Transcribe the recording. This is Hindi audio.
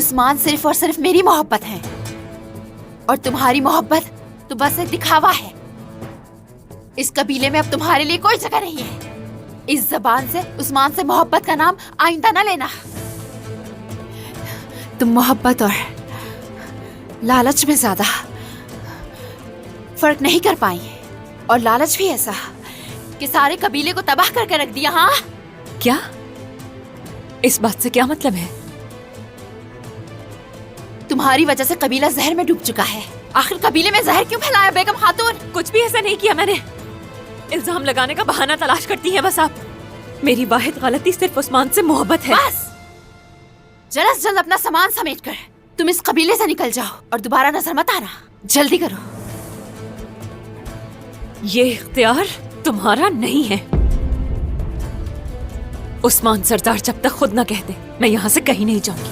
उस्मान सिर्फ और सिर्फ मेरी मोहब्बत है और तुम्हारी मोहब्बत तो बस एक दिखावा है। इस कबीले में अब तुम्हारे लिए कोई जगह नहीं है। इस जबान से उस्मान से मोहब्बत का नाम आइंदा न लेना। तुम मोहब्बत और लालच में ज्यादा फर्क नहीं कर पाई और लालच भी ऐसा कि सारे कबीले को तबाह करके रख दिया। हाँ, क्या? इस बात से क्या मतलब है? तुम्हारी वजह से कबीला जहर में डूब चुका है। आखिर कबीले में जहर क्यों फैलाया बेगम खातून? कुछ भी ऐसा नहीं किया मैंने। इल्जाम लगाने का बहाना तलाश करती हैं बस आप। मेरी वाहिद गलती सिर्फ उस्मान से मोहब्बत है। बस जल्द से जल्द अपना सामान समेट कर तुम इस कबीले से निकल जाओ और दोबारा नजर मत आना। जल्दी करो। ये इख्तियार तुम्हारा नहीं है। उस्मान सरदार जब तक खुद न कह दे मैं यहाँ से कहीं नहीं जाऊंगी।